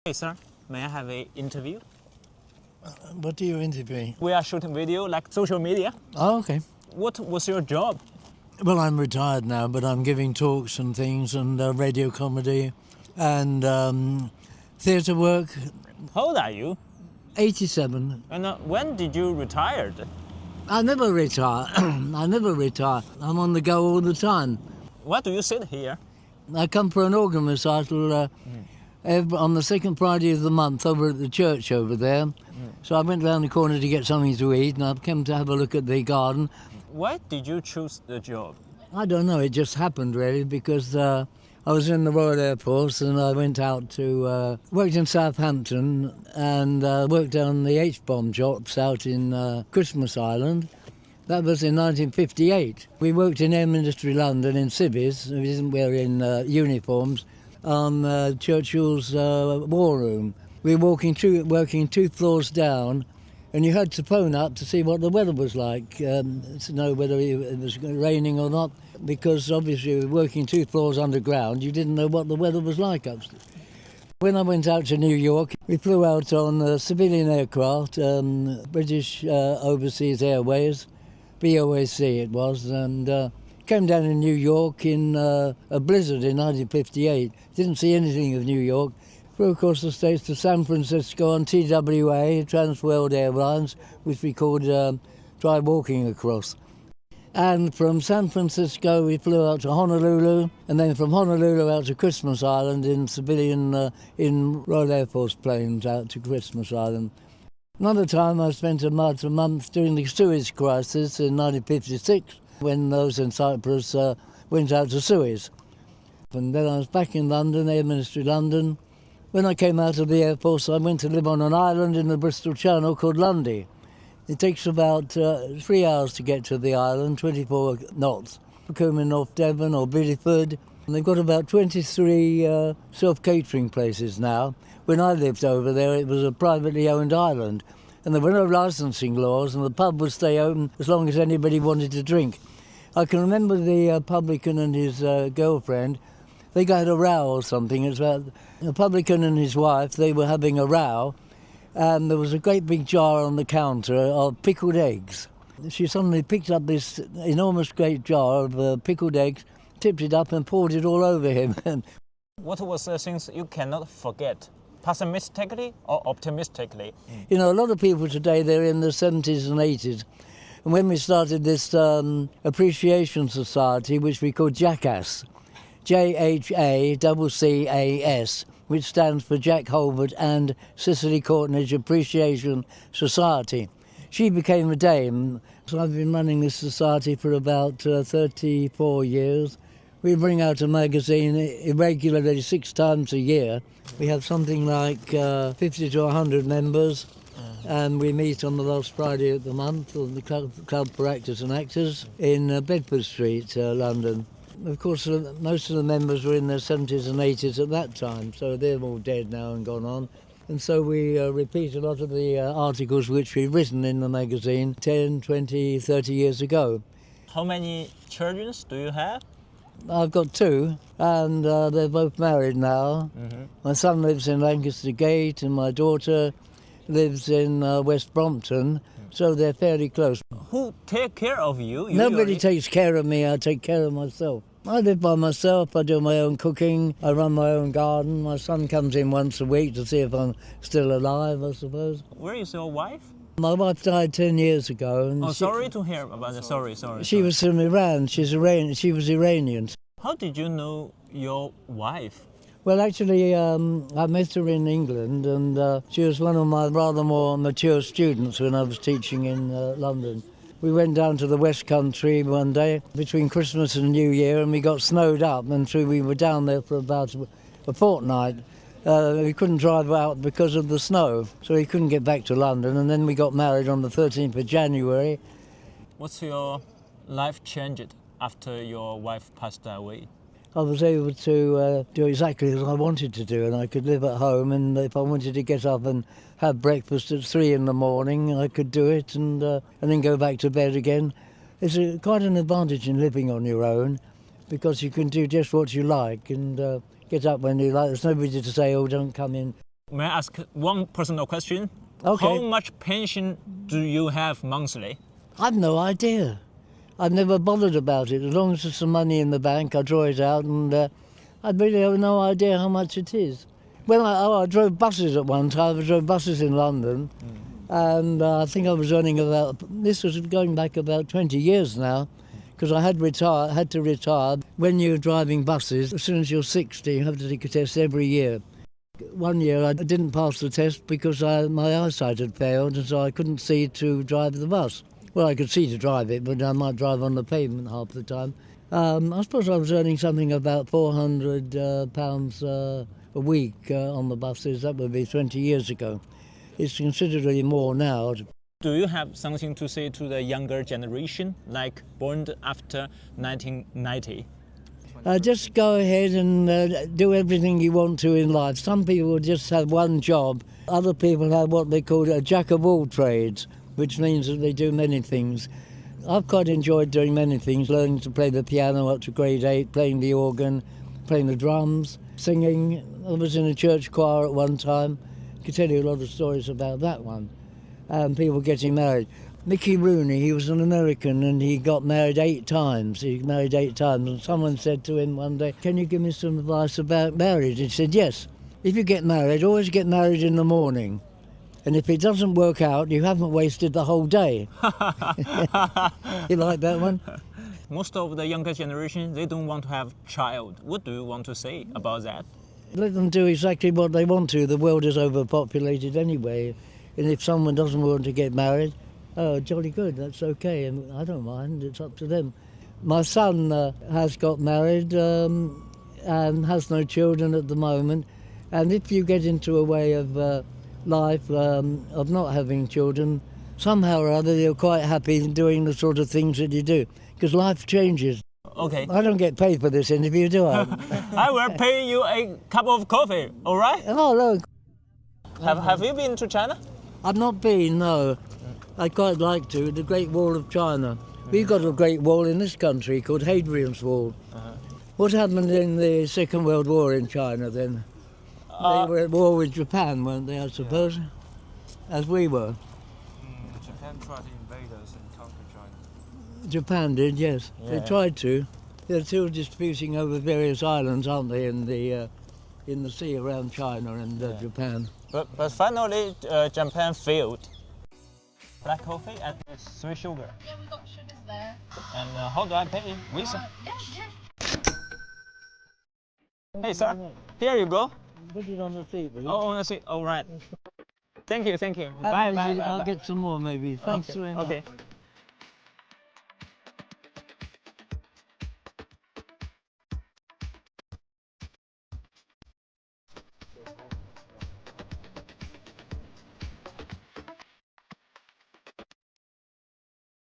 Hey sir, may I have an interview? What are you interviewing? We are shooting video like social media. Oh, okay. What was your job? Well, I'm retired now, but I'm giving talks and things and radio comedy and theatre work. How old are you? 87. And when did you retire? I never retire. I never retire. I'm on the go all the time. Why do you sit here? I come for an organ recital on the second Friday of the month over at the church over there. So I went round the corner to get something to eat and I've come to have a look at the garden. Why did you choose the job? I don't know, it just happened really because I was in the Royal Air Force and I went out to, worked in Southampton and worked on the H-bomb shops out in Christmas Island. That was in 1958. We worked in Air Ministry London in civvies, we didn't wear in uniforms, on Churchill's war room. We were working two floors down and you had to phone up to see what the weather was like, to know whether it was raining or not, because obviously we were working two floors underground, you didn't know what the weather was like upstairs. When I went out to New York, we flew out on civilian aircraft, British Overseas Airways, BOAC it was, and came down in New York in a blizzard in 1958. Didn't see anything of New York. Flew across the States to San Francisco on TWA, Trans World Airlines, which we called Try Walking Across. And from San Francisco we flew out to Honolulu, and then from Honolulu out to Christmas Island in civilian, in Royal Air Force planes out to Christmas Island. Another time I spent about a month during the Suez Crisis in 1956, when those in Cyprus went out to Suez. And then I was back in London, Air Ministry London. When I came out of the Air Force, I went to live on an island in the Bristol Channel called Lundy. It takes about 3 hours to get to the island, 24 knots. Coming North Devon or Bideford. And they've got about 23 self-catering places now. When I lived over there, it was a privately owned island. And there were no licensing laws, and the pub would stay open as long as anybody wanted to drink. I can remember the publican and his girlfriend. They got a row or something. It's about the publican and his wife. They were having a row, and there was a great big jar on the counter of pickled eggs. She suddenly picked up this enormous great jar of pickled eggs, tipped it up, and poured it all over him. What was the things you cannot forget? Pessimistically or optimistically? You know, a lot of people today, they're in their 70s and 80s. And when we started this appreciation society, which we call Jackass, JHACCAS, which stands for Jack Holbert and Cicely Courtnage Appreciation Society. She became a dame, so I've been running this society for about 34 years. We bring out a magazine irregularly 6 times a year. We have something like 50 to 100 members, and we meet on the last Friday of the month on the Club for Actors and Actors in Bedford Street, London. Of course, most of the members were in their 70s and 80s at that time, so they're all dead now and gone on. And so we repeat a lot of the articles which we've written in the magazine 10, 20, 30 years ago. How many children do you have? I've got 2, and they're both married now. Mm-hmm. My son lives in Lancaster Gate, and my daughter lives in West Brompton, so they're fairly close. Who take care of you? Nobody takes care of me, I take care of myself. I live by myself, I do my own cooking, I run my own garden. My son comes in once a week to see if I'm still alive, I suppose. Where is your wife? My wife died 10 years ago. And sorry to hear about that. Sorry. She was from Iran. She was Iranian. How did you know your wife? Well, actually, I met her in England, and she was one of my rather more mature students when I was teaching in London. We went down to the West Country one day between Christmas and New Year, and we got snowed up, and so we were down there for about a fortnight. We couldn't drive out because of the snow, so we couldn't get back to London, and then we got married on the 13th of January. What's your life changed after your wife passed away? I was able to do exactly as I wanted to do, and I could live at home, and if I wanted to get up and have breakfast at 3 in the morning, I could do it, and then go back to bed again. It's quite an advantage in living on your own, because you can do just what you like and get up when you like. There's nobody to say, oh, don't come in May I ask one personal question? Okay. How much pension do you have monthly? I've no idea. I've never bothered about it. As long as there's some money in the bank, I draw it out, and I really have no idea how much it is. Well, I drove buses at one time. I drove buses in London, and I think I was earning about, this was going back about 20 years now, because I had to retire. When you're driving buses, as soon as you're 60, you have to take a test every year. One year I didn't pass the test because my eyesight had failed, and so I couldn't see to drive the bus. Well, I could see to drive it, but I might drive on the pavement half the time. I suppose I was earning something about £400 a week on the buses. That would be 20 years ago. It's considerably more now. Do you have something to say to the younger generation, like born after 1990? Just go ahead and do everything you want to in life. Some people just have one job. Other people have what they call a jack of all trades, which means that they do many things. I've quite enjoyed doing many things, learning to play the piano up to grade 8, playing the organ, playing the drums, singing. I was in a church choir at one time. I could tell you a lot of stories about that one. And people getting married. Mickey Rooney, he was an American and he got married 8 times. He married 8 times, and someone said to him one day, "Can you give me some advice about marriage?" He said, "Yes. If you get married, always get married in the morning. And if it doesn't work out, you haven't wasted the whole day." You like that one? Most of the younger generation, they don't want to have child. What do you want to say about that? Let them do exactly what they want to. The world is overpopulated anyway. And if someone doesn't want to get married, oh, jolly good, that's okay. And I don't mind, it's up to them. My son has got married and has no children at the moment. And if you get into a way of life of not having children, somehow or other you're quite happy doing the sort of things that you do, because life changes. Okay. I don't get paid for this interview, do I? I will pay you a cup of coffee, all right? Oh, look. Have you been to China? I've not been, no. I'd quite like to. The Great Wall of China. We've got a great wall in this country called Hadrian's Wall. What happened in the Second World War in China then? They were at war with Japan, weren't they, I suppose? Yeah. As we were. Japan tried to invade us and conquer China. Japan did, yes. Yeah. They tried to. They're still disputing over various islands, aren't they, in the sea around China and Japan. But finally, Japan failed. Black coffee and 3 sugar. Yeah, we got sugars there. And how do I pay? Visa. Yeah. Hey, sir. Here you go. Put it on the seat, will you? Oh, I see. All right. Thank you. Thank you. Bye. I'll get some more maybe. Thanks very much. Okay.